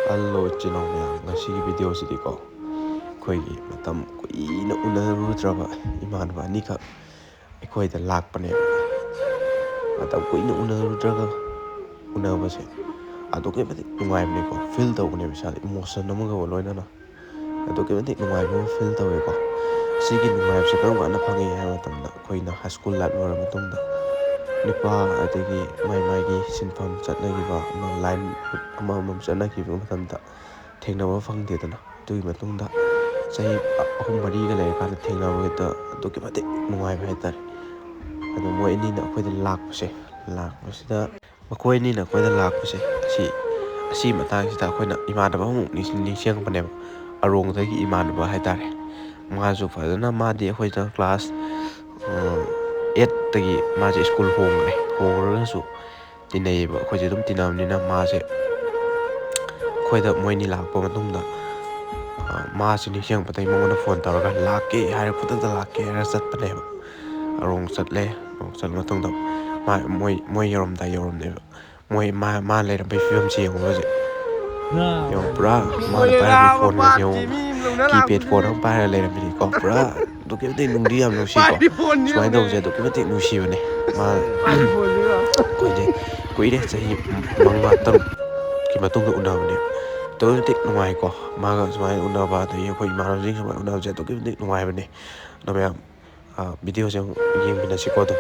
Hello ꯏꯆꯤꯜ ꯏꯅꯥꯎ ꯃꯌꯥꯝ, ꯉꯁꯤꯒꯤ ꯚꯤꯗꯤꯑꯣꯁꯤꯗꯤꯀꯣ ꯑꯩꯈꯣꯏꯒꯤ ꯃꯇꯝ ꯀꯨꯏꯅ ꯎꯅꯔꯨꯗ꯭ꯔꯕ ꯏꯃꯥꯟꯅꯕ ꯑꯅꯤꯈꯛ ꯑꯩꯈꯣꯏꯗ ꯂꯥꯛꯄꯅꯦꯕ. ꯃꯇꯝ ꯀꯨꯏꯅ ꯎꯅꯕꯁꯦ ꯑꯗꯨꯛꯀꯤ ꯃꯇꯤꯛ ꯅꯨꯡꯉꯥꯏꯕꯅꯦꯀꯣ, ꯐꯤꯜ ꯇꯧꯕꯅꯦꯕ ꯏꯁꯥꯗ ꯏꯃꯣꯁꯟ ꯑꯃꯒ ꯂꯣꯏꯅꯅ ꯑꯗꯨꯛꯀꯤ ꯃꯇꯤꯛ ꯅꯨꯡꯉꯥꯏꯕ ꯑꯃ ꯐꯤꯜ ꯇꯧꯋꯦꯀꯣ. ꯁꯤꯒꯤ ꯅꯨꯡꯉꯥꯏꯕꯁꯦ ꯀꯔꯝ ꯀꯥꯟꯗ ꯐꯪꯉꯤ ꯍꯥꯏꯕ ꯃꯇꯝꯗ ꯑꯩꯈꯣꯏꯅ ꯍꯥꯏ ꯁ꯭ꯀꯨꯜ ꯂꯥꯏꯐ ꯂꯣꯏꯔꯕ ꯃꯇꯨꯡꯗ ꯅꯨꯄꯥ ꯑꯗꯒꯤ ꯃꯥꯒꯤ ꯁꯤꯟꯐꯝ ꯆꯠꯅꯈꯤꯕ ꯂꯥꯏꯟ ꯑꯃꯃꯝ ꯆꯠꯅꯈꯤꯕ ꯃꯇꯝꯗ ꯊꯦꯡꯅꯕ ꯐꯪꯗꯦꯗꯅ. ꯑꯗꯨꯒꯤ ꯃꯇꯨꯡꯗ ꯆꯍꯤ 3-4ꯒ ꯂꯩꯔꯀꯥꯟꯗꯗ ꯊꯦꯡꯅꯕꯗ ꯑꯗꯨꯛꯀꯤ ꯃꯇꯤꯛ ꯅꯨꯡꯉꯥꯏꯕ ꯍꯥꯏꯇꯥꯔꯦ. ꯑꯗꯣ ꯃꯣꯏ ꯑꯅꯤꯅ ꯑꯩꯈꯣꯏꯗ ꯂꯥꯛꯄꯁꯤꯗ ꯃꯈꯣꯏ ꯑꯅꯤꯅ ꯑꯩꯈꯣꯏꯗ ꯂꯥꯛꯄꯁꯦ ꯑꯁꯤ ꯃꯇꯥꯡꯁꯤꯗ ꯑꯩꯈꯣꯏꯅ ꯏꯃꯥꯟꯅꯕ ꯑꯃꯃꯨꯛ ꯅꯤꯡꯁꯤꯡꯉꯛꯄꯅꯦꯕ. ꯑꯔꯣꯡꯗꯒꯤ ꯏꯃꯥꯟꯅꯕ ꯍꯥꯏꯇꯥꯔꯦ. ꯃꯥꯁꯨ ꯐꯖꯅ ꯃꯥꯗꯤ ꯑꯩꯈꯣꯏꯅ ꯀ꯭ꯂꯥꯁ 8ꯇꯒꯤ ꯃꯥꯁꯦ ꯁ꯭ꯀꯨꯜ ꯍꯣꯡꯉꯨꯔꯒꯁꯨ ꯇꯤꯟꯅꯩꯌꯦꯕ. ꯑꯩꯈꯣꯏꯁꯦ ꯑꯗꯨꯝ ꯇꯤꯟꯅꯕꯅꯤꯅ ꯃꯥꯁꯦ ꯑꯩꯈꯣꯏꯗ ꯃꯣꯏꯅꯤ ꯂꯥꯛꯄ ꯃꯇꯨꯡꯗ ꯃꯥꯁꯦ ꯅꯤꯡꯁꯤꯡꯉꯛꯄꯗꯒꯤ ꯃꯉꯣꯟꯗ ꯐꯣꯟ ꯇꯧꯔꯒ ꯂꯥꯛꯀꯦ ꯍꯥꯏꯔ ꯈꯨꯗꯛꯇ ꯂꯥꯛꯀꯦ ꯍꯥꯏꯔ ꯆꯠꯄꯅꯦꯕ. ꯑꯔꯣꯡ ꯆꯠꯂꯦ. ꯆꯠꯂ ꯃꯇꯨꯡꯗ ꯃꯣꯏ ꯌꯧꯔꯝꯅꯦꯕ. ꯃꯥ ꯂꯩꯔꯝꯕꯒꯤ ꯐꯤꯕꯝꯁꯤ ꯌꯦꯡꯉꯣ ꯍꯧꯖꯤꯛ. ꯌꯦꯡꯉꯣ ꯄꯨꯔꯥ ꯃꯥꯅ ꯄꯥꯏꯔꯝꯃꯤ ꯐꯣꯟꯒꯁꯦ ꯌꯦꯡꯉꯣ, ꯀꯤꯄꯦꯗ ꯐꯣꯟ ꯑꯃ ꯄꯥꯏꯔꯒ ꯂꯩꯔꯝꯃꯤꯅꯤꯀꯣ. ꯄꯨꯔꯥ ꯑꯗꯨꯛꯀꯤ ꯃꯇꯤꯛ ꯅꯨꯡꯗꯤ ꯌꯥꯝ ꯅꯨꯡꯁꯤꯀꯣ. ꯁꯨꯃꯥꯏꯅ ꯇꯧꯕꯁꯦ ꯑꯗꯨꯛꯀꯤ ꯃꯇꯤꯛ ꯅꯨꯡꯁꯤꯕꯅꯦ. ꯑꯩꯈꯣꯏꯁꯦ ꯀꯨꯏꯔꯦ, ꯆꯍꯤ 5-6ꯀꯤ ꯃꯇꯨꯡꯗ ꯎꯅꯕꯅꯦ. ꯑꯗꯨꯛꯀꯤ ꯃꯇꯤꯛ ꯅꯨꯡꯉꯥꯏꯀꯣ. ꯃꯥꯒ ꯁꯨꯃꯥꯏꯅ ꯎꯅꯕ, ꯑꯗꯒꯤ ꯑꯩꯈꯣꯏ ꯏꯃꯥꯟꯅꯕꯁꯤꯡ ꯁꯨꯃꯥꯏꯅ ꯎꯅꯕꯁꯦ ꯑꯗꯨꯛꯀꯤ ꯃꯇꯤꯛ ꯅꯨꯡꯉꯥꯏꯕꯅꯦ. ꯑꯗꯣ ꯃꯌꯥꯝ ꯚꯤꯗꯤꯑꯣꯁꯦ ꯑꯃꯨꯛ ꯌꯦꯡꯃꯤꯟꯅꯁꯤꯀꯣ. ꯑꯗꯨꯝ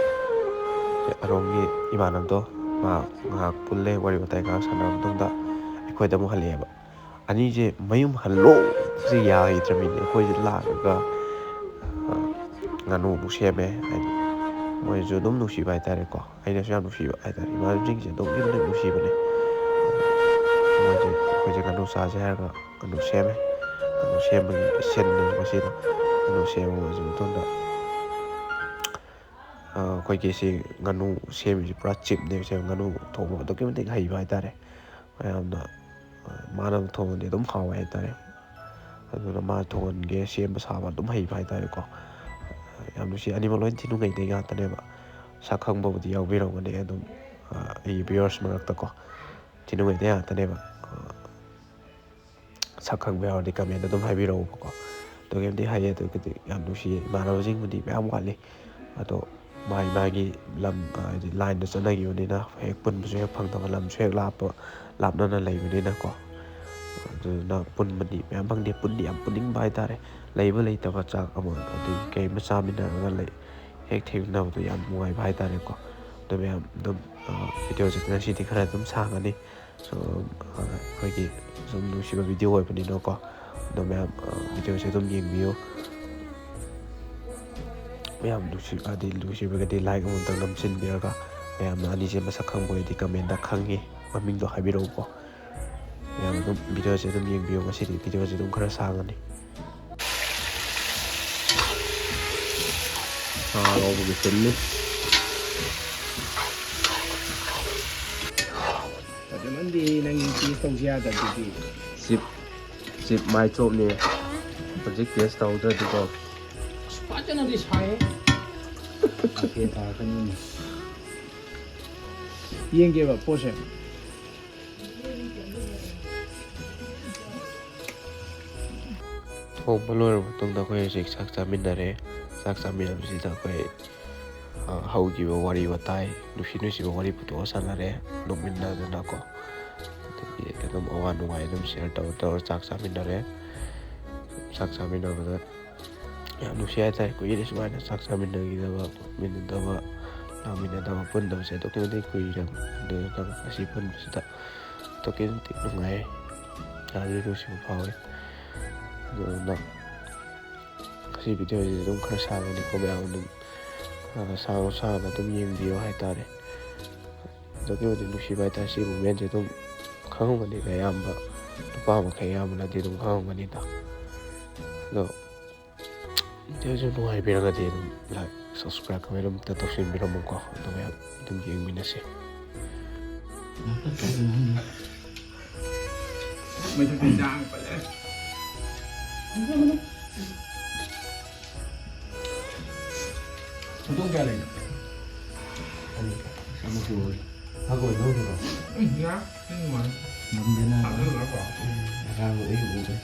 ꯑꯔꯣꯝꯒꯤ ꯏꯃꯥꯟꯅꯕꯗꯣ ꯃꯥ ꯉꯥꯏꯍꯥꯛ ꯄꯨꯜꯂꯦ, ꯋꯥꯔꯤ ꯋꯥꯇꯥꯏ ꯉꯥꯏꯍꯥꯛ ꯁꯥꯟꯅꯔ ꯃꯇꯨꯡꯗ ꯑꯩꯈꯣꯏꯗ ꯑꯃꯨꯛ ꯍꯜꯂꯛꯑꯦꯕ. ꯑꯅꯤꯁꯦ ꯃꯌꯨꯝ ꯍꯜꯂꯣꯁꯤ ꯌꯥꯈꯤꯗ꯭ꯔꯕꯅꯤ. ꯑꯩꯈꯣꯏꯁꯦ ꯂꯥꯛꯑꯒ ꯉꯥꯅꯨ ꯑꯃꯨꯛ ꯁꯦꯝꯃꯦ. ꯍꯥꯏꯗꯤ ꯃꯣꯏꯁꯨ ꯑꯗꯨꯝ ꯅꯨꯡꯁꯤꯕ ꯍꯥꯏꯇꯥꯔꯦꯀꯣ. ꯑꯩꯅꯁꯨ ꯌꯥꯝ ꯅꯨꯡꯁꯤꯕ ꯍꯥꯏꯇꯥꯔꯦ. ꯏꯃꯥꯟꯅꯕꯁꯤꯡꯁꯦ ꯑꯗꯨꯛꯀꯤ ꯃꯇꯤꯛ ꯅꯨꯡꯁꯤꯕꯅꯦ. ꯑꯩꯈꯣꯏꯁꯦ ꯉꯥꯅꯨ ꯆꯥꯁꯦ ꯍꯥꯏꯔꯒ ꯉꯥꯅꯨ ꯁꯦꯝꯃꯦ. ꯉꯥꯅꯨ ꯁꯦꯝꯕꯒꯤ ꯁꯤꯟꯅꯦ ꯃꯁꯤꯅ. ꯉꯥꯅꯨ ꯁꯦꯝꯃꯕ ꯃꯇꯨꯡꯗ ꯑꯩꯈꯣꯏꯒꯤ ꯁꯤ ꯉꯥꯅꯨ ꯁꯦꯝꯃꯤꯁꯤ ꯄꯨꯔꯥ ꯆꯤꯞꯅꯦꯕ. ꯉꯥꯅꯨ ꯊꯣꯡꯕ ꯑꯗꯨꯛꯀꯤ ꯃꯇꯤꯛ ꯍꯩꯕ ꯍꯥꯏꯇꯥꯔꯦ. ꯃꯌꯥꯝꯅ ꯃꯥꯅ ꯊꯣꯡꯉꯗꯤ ꯑꯗꯨꯝ ꯍꯥꯎꯋꯦ ꯍꯥꯏꯇꯥꯔꯦ. ꯑꯗꯨꯅ ꯃꯥ ꯊꯣꯡꯍꯟꯒꯦ, ꯁꯦꯝꯕ ꯁꯥꯕ ꯑꯗꯨꯝ ꯍꯩꯕ ꯍꯥꯏꯇꯥꯔꯦꯀꯣ. ꯌꯥꯝ ꯅꯨꯡꯁꯤ. ꯑꯅꯤꯃꯛ ꯂꯣꯏ ꯊꯤꯅꯨꯡꯒꯩꯗꯩ ꯉꯥꯛꯇꯅꯦꯕ. ꯁꯛ ꯈꯪꯕꯕꯨꯗꯤ ꯌꯥꯎꯕꯤꯔꯝꯒꯅꯤ ꯑꯗꯨꯝ ꯑꯩꯒꯤ ꯚꯤꯌꯨꯋꯔꯁ ꯃꯔꯛꯇꯀꯣ. ꯊꯤꯅꯨꯡꯒꯩꯗꯩ ꯉꯥꯛꯇꯅꯦꯕ. ꯁꯛ ꯈꯪꯕ ꯌꯥꯎꯔꯗꯤ ꯀꯃꯦꯟꯇ ꯑꯗꯨꯝ ꯍꯥꯏꯕꯤꯔꯛꯎꯕꯀꯣ. ꯑꯗꯨꯛꯀꯤ ꯃꯇꯤꯛ ꯍꯩꯌꯦ, ꯑꯗꯨꯛꯀꯤ ꯌꯥꯝ ꯅꯨꯡꯁꯤꯌꯦ. ꯏꯃꯥꯟꯅꯕꯁꯤꯡꯕꯨꯗꯤ ꯃꯌꯥꯝ ꯋꯥꯠꯂꯤ. ꯑꯗꯣ ꯃꯥꯒꯤ ꯂꯝ ꯍꯥꯏꯗꯤ ꯂꯥꯏꯟꯗ ꯆꯠꯅꯈꯤꯕꯅꯤꯅ ꯍꯦꯛ ꯄꯨꯟꯕꯁꯨ ꯍꯦꯛ ꯐꯪꯗꯕ, ꯂꯝꯁꯨ ꯍꯦꯛ ꯂꯥꯞꯅꯅ ꯂꯩꯕꯅꯤꯅꯀꯣ. ꯑꯗꯨꯗꯨꯅ ꯄꯨꯟꯕꯗꯤ ꯃꯌꯥꯝ ꯐꯪꯗꯦ. ꯌꯥꯝ ꯄꯨꯟꯅꯤꯡꯕ ꯍꯥꯏꯇꯥꯔꯦ. ꯂꯩꯕ ꯂꯩꯇꯕ ꯆꯥꯛ ꯑꯃ ꯑꯗꯒꯤ ꯀꯩ ꯑꯃ ꯆꯥꯃꯤꯟꯅꯔꯒ ꯍꯦꯛ ꯊꯦꯡꯅꯕꯗꯣ ꯌꯥꯝ ꯅꯨꯡꯉꯥꯏꯕ ꯍꯥꯏꯇꯥꯔꯦꯀꯣ. ꯑꯗꯨ ꯃꯌꯥꯝ ꯑꯗꯨꯝ ꯚꯤꯗꯤꯑꯣꯁꯦ ꯉꯁꯤꯗꯤ ꯈꯔ ꯑꯗꯨꯝ ꯁꯥꯡꯉꯅꯤ. ꯑꯩꯈꯣꯏꯒꯤ ꯁꯨꯝ ꯅꯨꯡꯁꯤꯕ ꯚꯤꯗꯤꯑꯣ ꯑꯣꯏꯕꯅꯤꯅꯀꯣ. ꯑꯗꯣ ꯃꯌꯥꯝ ꯚꯤꯗꯤꯑꯣꯁꯦ ꯑꯗꯨꯝ ꯌꯦꯡꯕꯤꯌꯨ. ꯃꯌꯥꯝ ꯅꯨꯡꯁꯤꯕꯒꯗꯤ ꯂꯥꯏꯛ ꯑꯃꯇꯪ ꯅꯝꯁꯤꯟꯕꯤꯔꯒ, ꯃꯌꯥꯝꯅ ꯑꯅꯤꯁꯦ ꯃꯁꯛ ꯈꯪꯕ ꯑꯣꯏꯔꯗꯤ ꯀꯃꯦꯟꯇ ꯈꯪꯉꯤ ꯃꯃꯤꯡꯗꯣ ꯍꯥꯏꯕꯤꯔꯛꯎꯀꯣ. ꯃꯌꯥꯝ ꯑꯗꯨꯝ ꯚꯤꯗꯤꯑꯣꯁꯦ ꯑꯗꯨꯝ ꯌꯦꯡꯕꯤꯌꯨ. ꯉꯁꯤꯗꯤ ꯚꯤꯗꯤꯑꯣꯁꯦ ꯑꯗꯨꯝ ꯈꯔ ꯁꯥꯡꯉꯅꯤ. ꯁꯥ ꯉꯧꯕꯒꯤ ꯁꯤꯜꯂꯤ. ꯐꯖꯃꯟꯗꯦ ꯅꯪꯒꯤ ꯇꯦꯁ ꯇꯧꯁꯤ ꯌꯥꯗꯕꯗꯨꯗꯤ. ꯆꯤꯞ ꯃꯥꯏ ꯆꯣꯞꯅꯤ. ꯍꯧꯖꯤꯛ ꯇꯦꯁ ꯇꯧꯗ꯭ꯔꯗꯤꯀꯣ. ꯐꯖꯅꯗꯤ ꯁꯥꯏꯌꯦ. ꯃꯊꯦꯜ ꯇꯥꯔꯛꯀꯅꯤꯅꯦ. ꯌꯦꯡꯒꯦꯕ ꯄꯣꯠꯁꯦ. ꯊꯣꯡꯕ ꯂꯣꯏꯔꯕ ꯃꯇꯨꯡꯗ ꯑꯩꯈꯣꯏ ꯍꯧꯖꯤꯛ ꯆꯥꯛ ꯆꯥꯃꯤꯟꯅꯔꯦ. ꯆꯥꯛ ꯆꯥꯃꯤꯟꯅꯕꯁꯤꯗ ꯑꯩꯈꯣꯏ ꯍꯧꯈꯤꯕ ꯋꯥꯔꯤ ꯋꯥꯇꯥꯏ, ꯅꯨꯡꯁꯤꯕ ꯋꯥꯔꯤ ꯄꯨꯊꯣꯛꯑ ꯁꯥꯟꯅꯔꯦ ꯅꯣꯛꯃꯤꯟꯅꯗꯅꯀꯣ. ꯑꯗꯒꯤ ꯑꯗꯨꯝ ꯑꯋꯥ ꯅꯨꯡꯉꯥꯏ ꯑꯗꯨꯝ ꯁꯤꯌꯔ ꯇꯧꯔ ꯆꯥꯛ ꯆꯥꯃꯤꯟꯅꯔꯦ. ꯆꯥꯛ ꯆꯥꯃꯤꯟꯅꯕꯗ ꯌꯥꯝ ꯅꯨꯡꯁꯤ ꯍꯥꯏꯇꯥꯔꯦ. ꯀꯨꯏꯔꯦ ꯁꯨꯃꯥꯏꯅ ꯆꯥꯛ ꯆꯥꯃꯤꯟꯅꯈꯤꯗꯕ, ꯂꯥꯡꯃꯤꯟꯅꯗꯕ, ꯄꯨꯟꯗꯕꯁꯦ ꯑꯗꯨꯛꯀꯤ ꯃꯇꯤꯛ ꯀꯨꯏꯔꯦꯕ. ꯑꯗꯨꯅ ꯉꯁꯤ ꯄꯨꯟꯕꯁꯤꯗ ꯑꯗꯨꯛꯀꯤ ꯃꯇꯤꯛ ꯅꯨꯡꯉꯥꯏ. ꯌꯥꯝꯅ ꯅꯨꯡꯁꯤꯕ ꯐꯥꯎꯋꯤ. ꯑꯗꯨꯅ ꯉꯁꯤ ꯚꯤꯗꯤꯑꯣꯁꯤ ꯑꯗꯨꯝ ꯈꯔ ꯁꯥꯡꯉꯅꯤꯀꯣ. ꯃꯌꯥꯝ ꯑꯗꯨꯝ ꯁꯥꯡꯅ ꯑꯗꯨꯝ ꯌꯦꯡꯕꯤꯌꯨ ꯍꯥꯏꯇꯥꯔꯦ. ꯑꯗꯨꯛꯀꯤ ꯃꯇꯤꯛ ꯅꯨꯡꯁꯤꯕ ꯍꯥꯏꯇꯥꯔꯦ. ꯁꯤ ꯃꯣꯃꯦꯟꯁꯦ ꯑꯗꯨꯝ ꯈꯪꯉꯝꯒꯅꯤꯗ ꯑꯌꯥꯝꯕ ꯅꯨꯄꯥ ꯃꯈꯩ ꯑꯌꯥꯝꯕꯅꯗꯤ ꯑꯗꯨꯝ ꯈꯪꯉꯝꯒꯅꯤꯗ. ꯑꯗꯣ ꯚꯤꯗꯤꯑꯣꯁꯨ ꯅꯨꯡꯉꯥꯏꯕꯤꯔꯒꯗꯤ ꯑꯗꯨꯝ ꯂꯥꯏꯛ, ꯁꯕꯁꯀ꯭ꯔꯥꯏꯕ ꯀꯃꯦꯟ ꯑꯃꯇ ꯇꯧꯁꯤꯟꯕꯤꯔꯝꯃꯨꯀꯣ. ꯑꯗꯨ ꯃꯌꯥꯝ ꯑꯗꯨꯝ ꯌꯦꯡꯃꯤꯟꯅꯁꯤ. ꯍꯧꯗꯣꯡ ꯀꯌꯥ ꯂꯩꯅꯣ? ꯑꯃꯁꯨ ꯍꯪꯒꯣꯏ ꯅꯧꯕ꯭ꯔꯣ? ꯌꯥ, ꯅꯨꯡꯉꯥꯏ. Nấm đến Thằng là nó có. ra người ấy ngủ đấy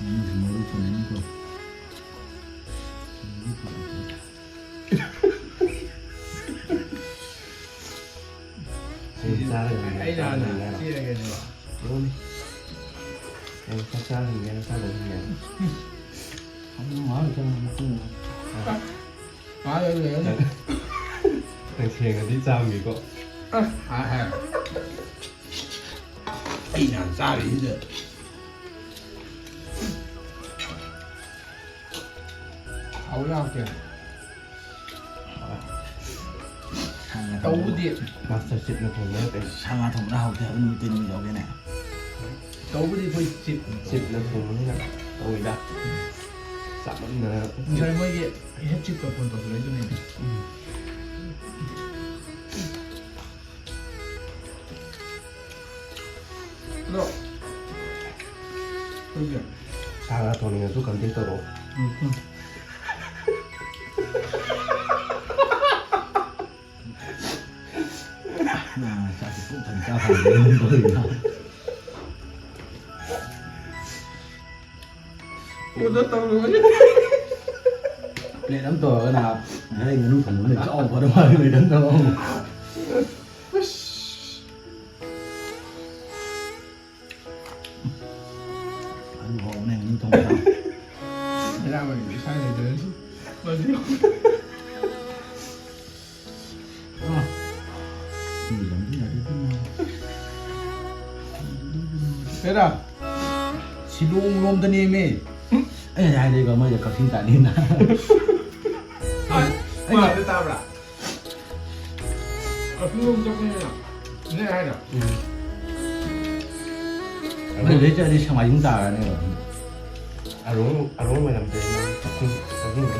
nấm nấm của nấm của ra rồi Ấy là chia ra cái này bảo. đúng đi em sát ra thì em sát được thì không nói cho nó không Nói lên liền. thằng thiền là đi sao nghỉ cậu À. Đi nào ra đi rồi. Hậu lao kìa. Tấu điện. master chip nó còn nhớ cái sang thùng nào thì nó tin vào cái này Tấu đi với chip. chip nó còn như là ôi đã sẵn là Sai mấy cái hết chip cả phần lấy cho này. Rồi. Thôi kìa. sao là thôi mình giúp cầm tay tôi là sao thì cũng thành cao hàng lên rồi Ủa rất tao luôn. lệ đám tờ cái nào cái này nó thủng này cho vào đâu mà người đấm đâu anh hồ này nó thủng đâu Thế ra mình bị sai này tới. Bao nhiêu? gì lắm thế này Thế nào? Xin luôn luôn tên em ấy. ấy ai đây có mới được có tin tại nên là Mà để tao là. Xin luôn cho cái nào? Nghe ai nào? bây giờ chơi đi sang ngoài chúng ta này à đúng mày làm thế nó tập trung cái này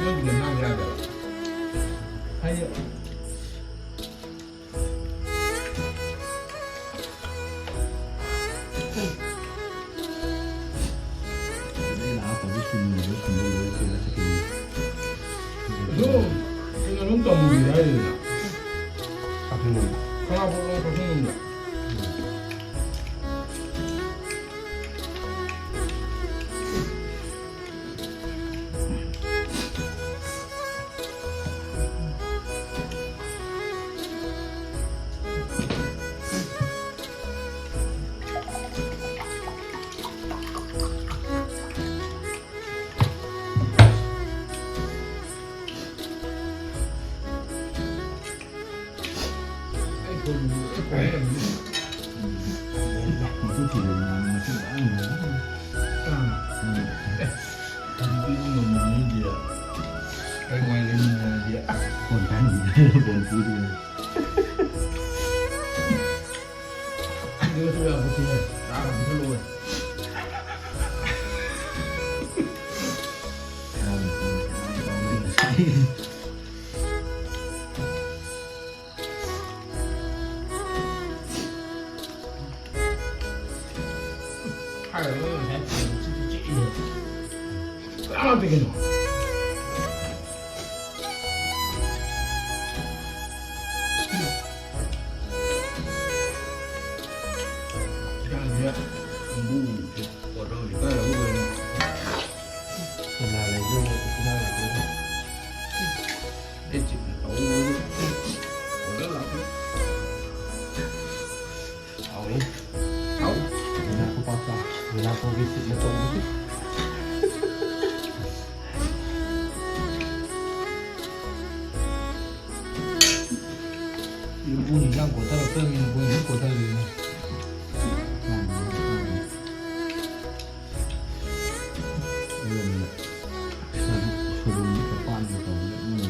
Nó lần nào ra được. Hay vậy. đây là có cái chuyện gì cũng được cái là cái Nó nó không tầm gì đây. tập trung mình Không có không được. một chút chỉ là một chút đã nữa Cái ngoài lên gì ạ? còn cái gì còn cái gì Đưa tôi là một thứ này, đã là một thứ luôn. Hay là nó sẽ chị được. Đã là cái nào? là lấy riêng cái nào là cái áo ấy người ta không bao giờ người ta không biết sự là tốt 일본이 난 고타라 뜨면 뭐 이런 고타리 sử dụng những cái quan của những người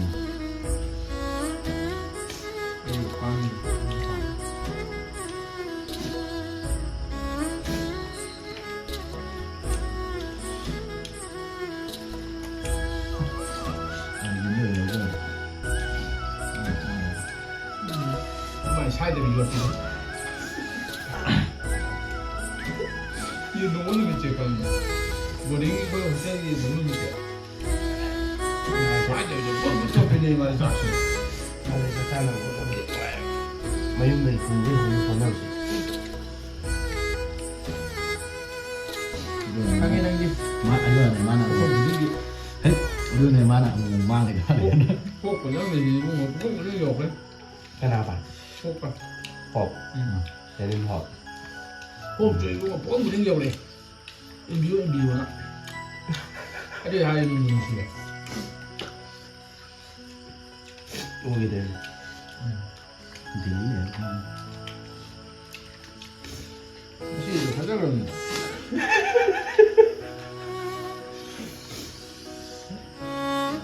những người lớn rồi 정말 사이드를 이렇게 이 노는 밑에 간 머리가 뭐 호텔이 노는 밑에 맞아 이제 뭐부터 빌리 말이 샀어 안에서 사는 거 마음이 군대 하는 소나지 당연한 게 Ada di mana? 우리 Hei, udah di mana? Mang cái đó. 꼭 그냥 내리고 뭐 그거 그래 욕해 kenapa 꼭 봐. pop jadi pop 꼭 저기 뭐 뽕 그린 게 그래 미워나 아니 하이 눈치 oh gitu Tí này. 혹시 사장은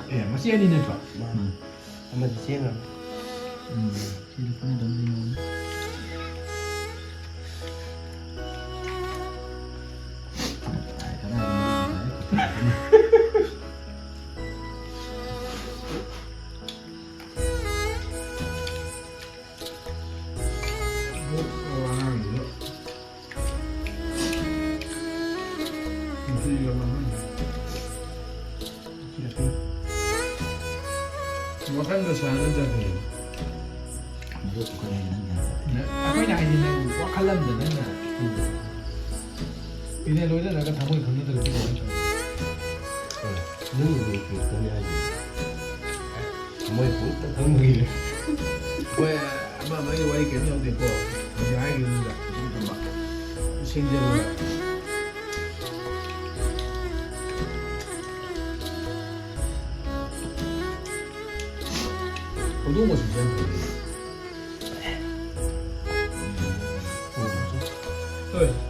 예, masih ada nih pak. sama di sini Teleponnya udah bingung. Karena Orang itu. Mesti juga mana? Makan ke sana jadi. Itu bukan yang nanya. Apa yang ini nih? Wakalan deh nih. Ini lo itu nak tamu yang kerja di sini. nunggu gitu ini aja kamu itu kamu gini 왜 아마 많이 와 있겠네 어디 거 우리 아이들 있는다 지금 막 생제로 어두운 거 진짜 네.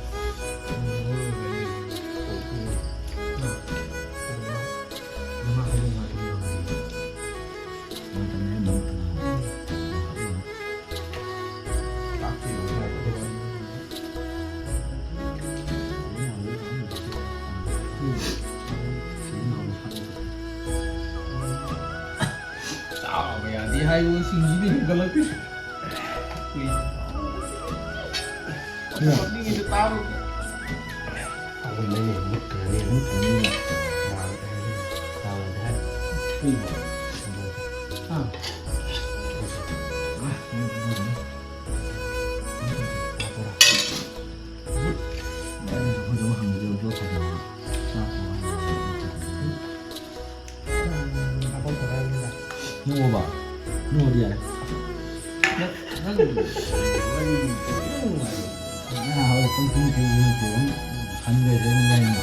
Mantannya mau kenal. pasti 아, 뭐야, 네 하이고 신기비 걸었지. 어디 이제 따로 aku ini mut ini tahu dah 아. Hujung hang jauh-jauh pada apa berani Nunggu ba? Nunggu dia. Nah, oleh penting itu kan gak ada yang lain.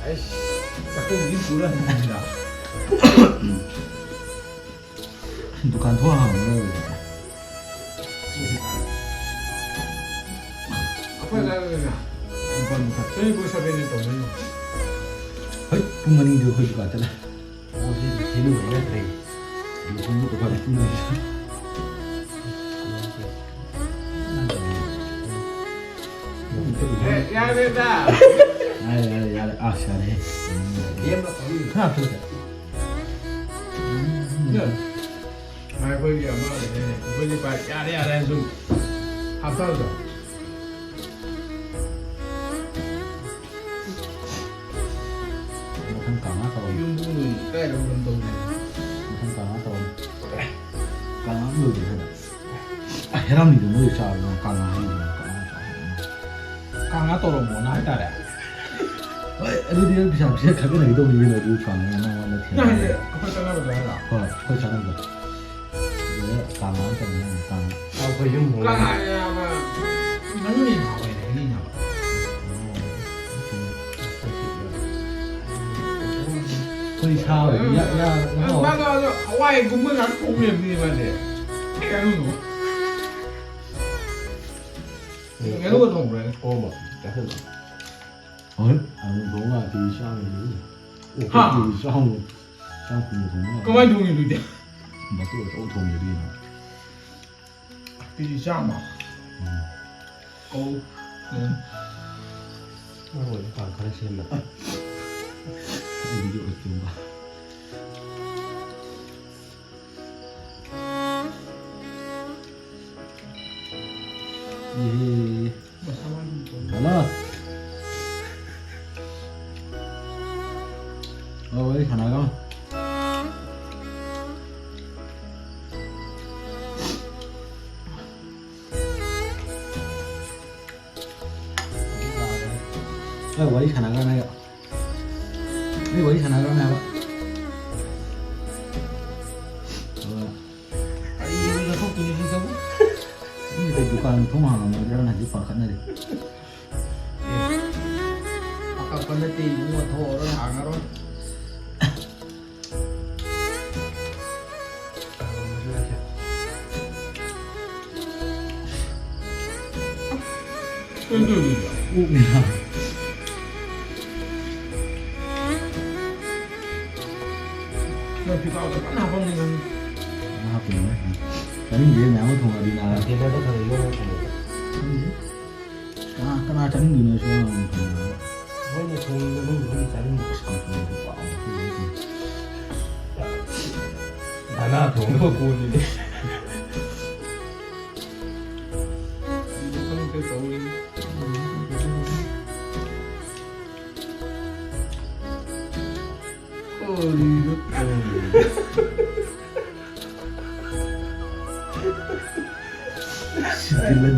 아이씨, 자꾸 우리 불안합니다. Bukan tuang, apa yang lain? bukan bukan. 저희 보셔야지 또. Hei, pengening juga juga ada lah. oh di sini banyak deh Di sini tuh pada punya. 야, 됐다. Ya, asyik. dia mah kali Kenapa tuh? 아, 거기 아마 거기 봐. 야래 좀 합사하자. Bukan karena atau 이런 부분은 때려 그런다고. bukan karena atau karena lu juga. Heran nih dulu soal karena ini. 강화도로 뭐 나왔다래. Lu dia bisa kagak lagi tuh ini lagi cuan yang mana 야, 이제 아빠 전화로 전화라. kok cara enggak? Dia karena karena aku yang mau 강아야 아마 nanti 나와야 돼. ini 나와. Thôi sao vậy? Ya, 맞아. 하와이 군문 안 보면 미만데. cái nó nghe nó có thùng rồi. ôm mà cả thân Ôi, đúng là thì sao vậy? Hả? Thì sao cùng thùng có mấy thùng gì vậy? mà tôi ở thùng gì đi nào? cái gì sao mà? Ô. ngồi khoảng khá là xem mà Ví dụ là chúng ta. Halo. wari sana kan wari sana kan ayo ini wari sana kan ayo Ini dah kau punya juga bu. ini dari dukaan tuh mah mau jalan aja pakai nari Akak pandai tipu atau orang angaron. ya Tapi kau tak pernah pun dengan maaf ya tadi dia nyawa tuh nggak dina Kita tuh kalau juga karena ada nih dunia semua Banyak yang belum cari Dana tuh nggak kuat ini. Bukan kita tahu ini. Oh, hidup. Sebulan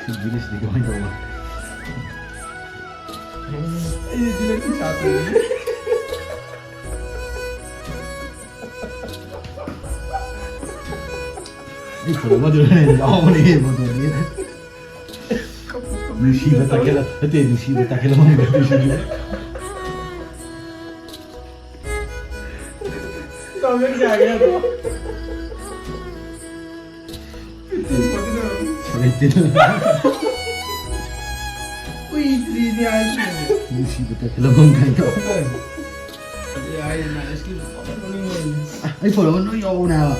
sejenis di kawan kawan Ini tidak satu. ini kalau mau dulu nih jauh nih mau dulu nih musibah tak kira itu musibah tak kira mau nggak bisa Kau yang jaga tu. Sebentar Wih, ini aja. musibah tak kira mau nggak tahu Ya, ini nak eskip. Apa boleh main? ini kalau mau jauh nih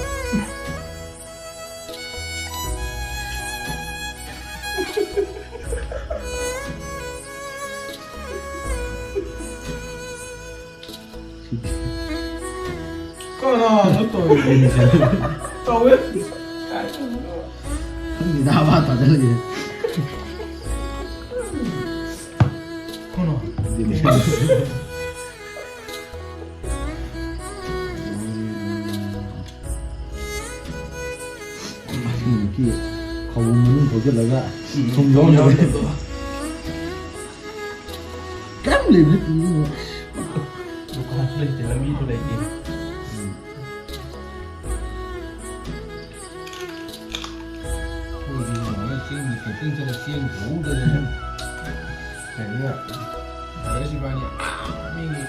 Kau nak betul. ini sih Tahu ya? ini dah apa tak ada lagi Kau nak. ini sih 이게 가보면은 거기다가 동영을 깜짝이야 Bukan sulit dalam itu lagi. Oh, ini mana sih? Ini penting cara siang jauh dah. Kayaknya Ada sih banyak. Ini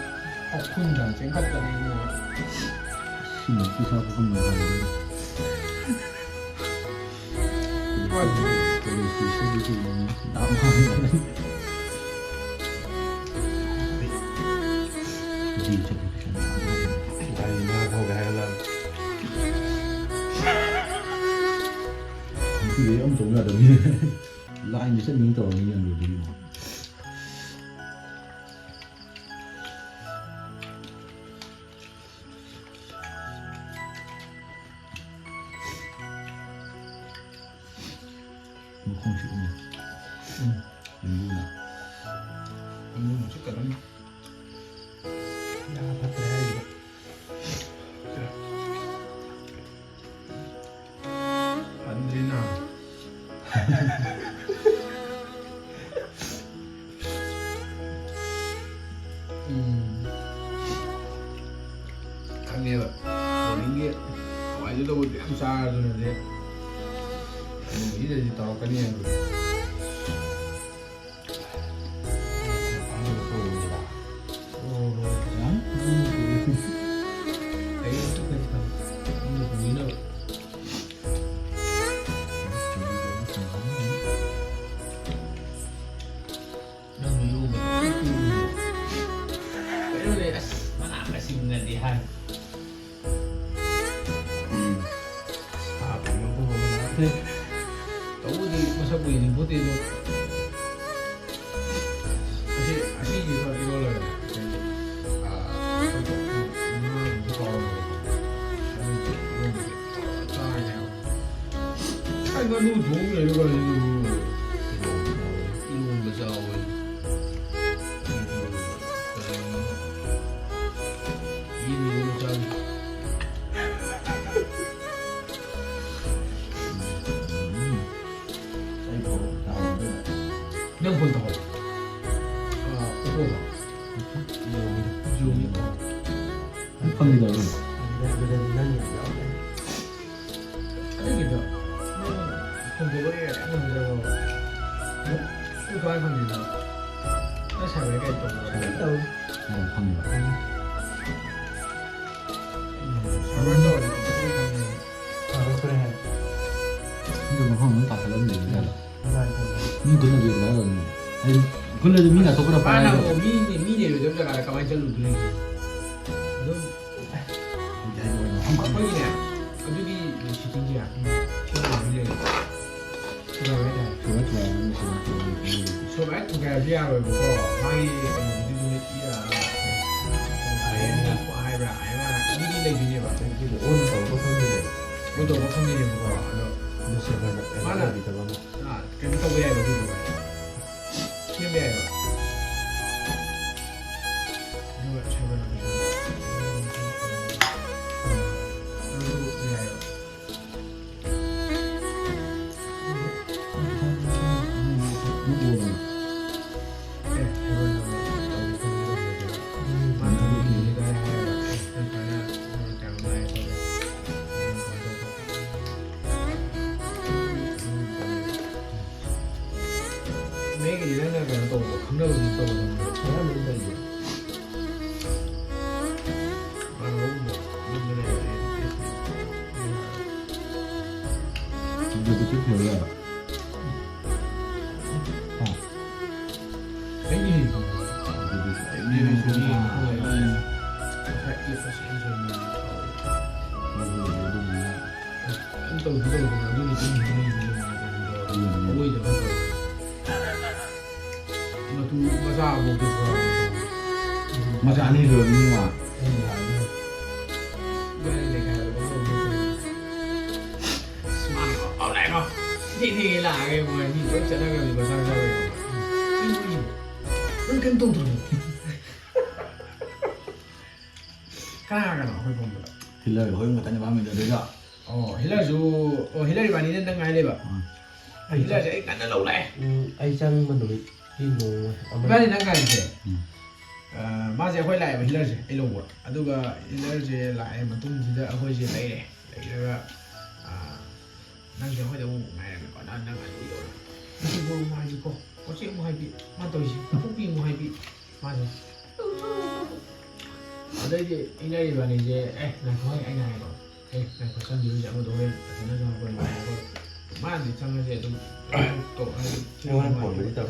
okun dan cengkap tadi ini. 신이 기사고 하는 거 Waduh. 그럴 수 있어 나만 진짜 dari mana kau galau? 그게 엄청 중요하다 라인이 생긴 더 그냥 그래요 뭐 공식이냐 이유나 Ini macam kan? Ya, baterai. Andrina. Kan dia, orang dia, awak itu dah buat besar tu nanti. Ini jadi tahu kan ni aku. Kamu betul lah. Oh, 야? kayak itu kan tahu. Ini begini. Dah minum betul. Kayak ni, mana kasih menadihan. Apa yang tuh menarik? Tahu di masa ini putih tu. Asyik je soal itu lah. Kan kau tu dulu juga itu. Ilmu besar. ꯅꯪ phone ꯇꯧ ꯑꯣꯄꯣꯗꯣ ꯖꯤꯑꯣꯃꯤ ꯐꯪꯈꯤꯗꯕ ꯑꯗꯨꯗꯗꯤ ꯅꯪ ꯌꯥꯝ ꯌꯥꯎꯔꯦ ꯑꯗꯨꯒꯤꯗꯣ phone ꯇꯧꯕꯒꯤ ꯉꯝꯗ꯭ꯔꯕ 그만 합니다. 나 사회가 있던 거. 잘했다고 ꯐꯪꯕ 사회도 어떻게 하면 바로 그래 근데 뭐 하면 다 달랐는데 맞아 니 그냥 왜 나가니 아니 그래도 미나 더불어 봐야 빠나고 미래를 점자가 가만히 절로 들리지. 너 거기냐? 어디기 시팅이야? 시팅 미래. 그거 왜 돼? 좋아 소백 두 개 비하고 그거 많이 어디도 이야. 아예 아이라 아이라 미리 내주니 봐. 그리고 오늘도 무슨 모두 무슨 일이 뭐가 일을 시작하면 맞아. 애들이 아, 그래도 또 왜야 이거 이거. 힘이야 이거. 이거 최근에 매일 일하는 또 강력을 또 잘하는데 이제 이제도 찍혀야 생기는 거. 또 누가 눈이 좀 오이도 mà tu mà ra một cái 맞아 아니 그러니까 đây này cái có một smart ở lại không thì là cái mà nhìn rất chả cái gì mà sang rồi vẫn cần tôn trọng cái nào hơi không được 딜러를 허용 못하냐 마음에 들어가 힐러리 많이 된다 ngay đây bảo 힐러 sẽ cắn nó lâu lại ai chăng mà nổi đi ngủ cái này đang cắn gì mà sẽ quay lại với 힐러 ai lâu à aduga 힐러 lại mà tung thì đã hơi gì đấy là năng sẽ hơi đâu ngày này còn đang ăn rồi cái gì mua hay gì có chuyện mua hay bị mà tôi gì không bị mua hay bị mà gì ở đây thì anh đây và này gì này thôi anh này rồi này có sân gì chẳng có đồ lên nó cho quần lại thôi mà thì trong cái gì tôi tổ nhưng mà còn bây giờ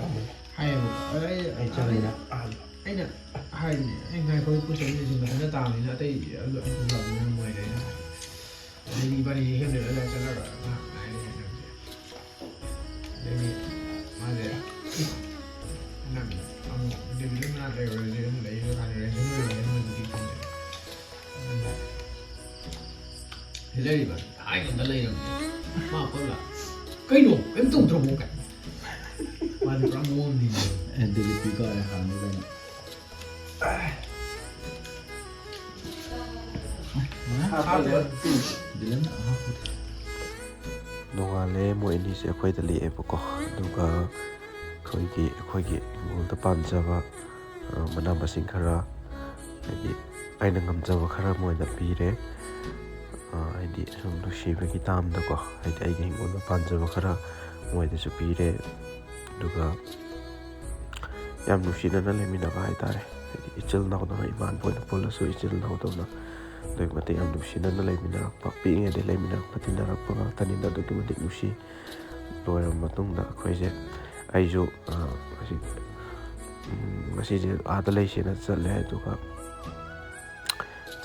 hay ở đây ai chăng này anh nè hay anh hay có cuộc sống gì mà nó tạo thì nó đây lựa anh làm như ngoài đấy nó đây đi vào đi hết nữa là cho nó gọi là này đây mà gì nằm ông đi đến nó đây rồi đi lấy nó thành rồi chúng nó lấy nó đi không thì đây mà ai còn đã lấy được mà có là cây nổ em tung trong một cảnh mà được làm môn thì 애들이 비가야 하는 거는 딜러는 ꯅꯣꯡꯉꯥꯜꯂꯦ ꯃꯣꯏ ꯑꯅꯤꯁꯦ ꯑꯩꯈꯣꯏꯗ ꯂꯦꯛꯑꯦꯕꯀꯣ ꯑꯗꯨꯒ ꯑꯩꯈꯣꯏꯒꯤ ꯍꯤꯡꯒꯣꯜꯗ ꯄꯥꯟꯖꯕ ꯃꯅꯥ ꯃꯁꯤꯡ ꯈꯔ ꯍꯥꯏꯗꯤ ꯑꯩꯅ ꯉꯝꯖꯕ ꯈꯔ ꯃꯣꯏꯗ ꯄꯤꯔꯦ ꯍꯥꯏꯗꯤ ꯁꯨꯝ ꯅꯨꯡꯁꯤꯕꯒꯤ ꯇꯥꯝꯗꯀꯣ ꯍꯥꯏꯗꯤ ꯑꯩꯒꯤ ꯍꯤꯡꯒꯣꯜꯗ ꯄꯥꯟꯖꯕ ꯈꯔ ꯃꯣꯏꯗꯁꯨ ꯄꯤꯔꯦ ꯑꯗꯨꯒ ꯌꯥꯝ ꯅꯨꯡꯁꯤꯅꯅ ꯂꯩꯃꯤꯟꯅꯕ ꯍꯥꯏꯇꯥꯔꯦ ꯍꯥꯏꯗꯤ ꯏꯆꯤꯜ ꯏꯅꯥꯎꯗꯧꯅ ꯏꯃꯥꯟꯅꯕ ꯄꯨꯜꯂꯁꯨ ꯏꯆꯤꯜ ꯏꯅꯥꯎꯗꯧꯅ ꯑꯗꯨꯛꯀꯤ ꯃꯇꯤꯛ ꯌꯥꯝ ꯅꯨꯡꯁꯤꯅꯅ ꯂꯩꯃꯤꯟꯅꯔꯛꯄ ꯄꯤꯛꯏꯉꯩꯗꯩ ꯂꯩꯃꯤꯟꯅꯔꯛꯄ ꯇꯤꯟꯅꯔꯛꯄ ꯉꯥꯛꯇꯅꯤꯅ ꯑꯗꯨꯛꯀꯤ ꯃꯇꯤꯛ ꯅꯨꯡꯁꯤ ꯂꯣꯏꯔꯕ ꯃꯇꯨꯡꯗ ꯑꯩꯈꯣꯏꯁꯦ ꯑꯩꯁꯨ ꯉꯁꯤꯁꯦ ꯑꯥꯗ ꯂꯩꯁꯦꯅ ꯆꯠꯂꯦ ꯑꯗꯨꯒ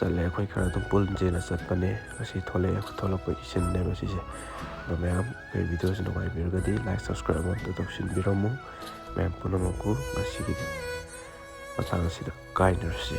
ꯑꯩꯈꯣꯏ ꯈꯔ ꯑꯗꯨꯝ ꯄꯨꯟꯁꯦꯅ ꯆꯠꯄꯅꯦ ꯉꯁꯤ ꯊꯣꯛꯂꯛꯄꯒꯤ ꯁꯤꯟꯅꯦ ꯃꯁꯤꯁꯦ ꯑꯗꯣ ꯃꯌꯥꯝ ꯑꯩꯈꯣꯏ ꯚꯤꯗꯤꯑꯣꯁꯤ ꯅꯨꯡꯉꯥꯏꯕꯤꯔꯒꯗꯤ ꯂꯥꯏꯛ ꯁꯕꯁꯀ꯭ꯔꯥꯏꯕ ꯑꯃꯇ ꯇꯧꯁꯤꯟꯕꯤꯔꯝꯃꯨ ꯃꯌꯥꯝ ꯄꯨꯝꯅꯃꯛꯄꯨ ꯉꯁꯤꯒꯤꯗꯤ ꯃꯇꯥꯡ ꯑꯁꯤꯗ ꯀꯥꯏꯅꯔꯁꯤ